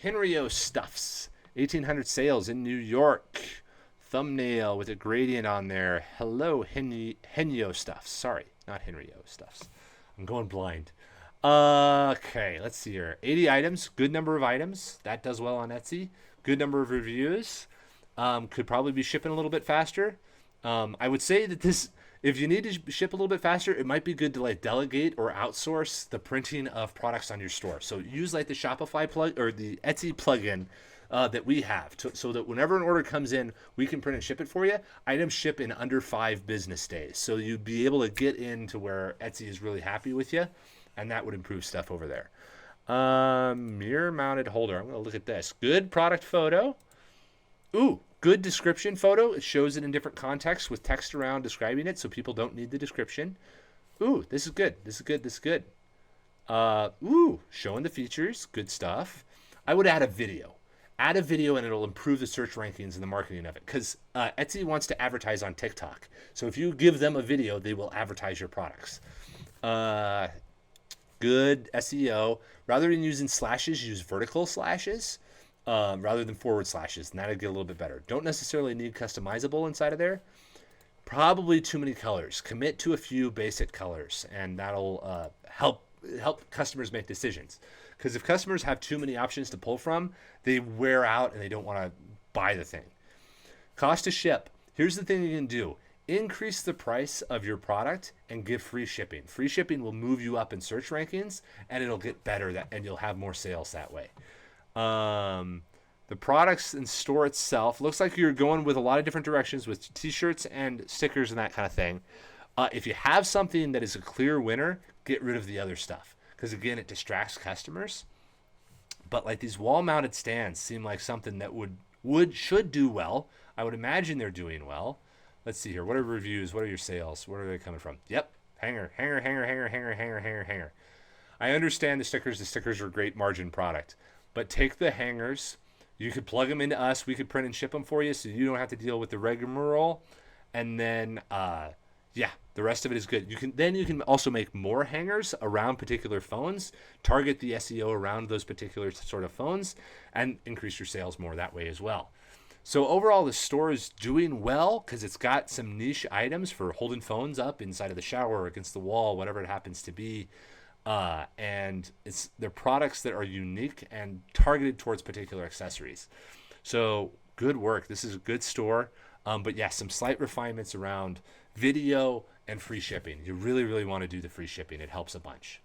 HenyoStuffs 1800 sales in New York. Thumbnail with a gradient on there. Hello, HenyoStuffs. Sorry, not HenyoStuffs. I'm going blind. Okay, let's see here. 80 items, good number of items. That does well on Etsy. Good number of reviews. Could probably be shipping a little bit faster. I would say that this, if you need to ship a little bit faster, it might be good to like delegate or outsource the printing of products on your store. So use like the Shopify plug or the Etsy plugin that we have so that whenever an order comes in, we can print and ship it for you. Items ship in under 5 business days. So you'd be able to get into where Etsy is really happy with you, and that would improve stuff over there. Mirror mounted holder. I'm going to look at this. Good product photo. Ooh, good description photo. It shows it in different contexts with text around describing it, so people don't need the description. Ooh, this is good. This is good. This is good. Ooh, showing the features. Good stuff. I would add a video. Add a video and it'll improve the search rankings and the marketing of it, because Etsy wants to advertise on TikTok. So if you give them a video, they will advertise your products. Good SEO. Rather than using slashes, use vertical slashes rather than forward slashes, and that'll get a little bit better. Don't necessarily need customizable inside of there. Probably too many colors. Commit to a few basic colors, and that'll help customers make decisions. Because if customers have too many options to pull from, they wear out and they don't want to buy the thing. Cost to ship. Here's the thing you can do. Increase the price of your product and give free shipping. Free shipping will move you up in search rankings, and it'll get better, and you'll have more sales that way. The products in store itself, looks like you're going with a lot of different directions with t-shirts and stickers and that kind of thing. If you have something that is a clear winner, get rid of the other stuff, because again, it distracts customers. But like these wall-mounted stands seem like something that should do well. I would imagine they're doing well. Let's see here. What are reviews? What are your sales? Where are they coming from? Yep. Hanger. I understand the stickers. The stickers are a great margin product. But take the hangers. You could plug them into us. We could print and ship them for you so you don't have to deal with the rigmarole. And then, the rest of it is good. You can also make more hangers around particular phones, target the SEO around those particular sort of phones, and increase your sales more that way as well. So overall, the store is doing well because it's got some niche items for holding phones up inside of the shower or against the wall, whatever it happens to be. And they're products that are unique and targeted towards particular accessories. So good work. This is a good store. But yeah, some slight refinements around video and free shipping. You really, really want to do the free shipping. It helps a bunch.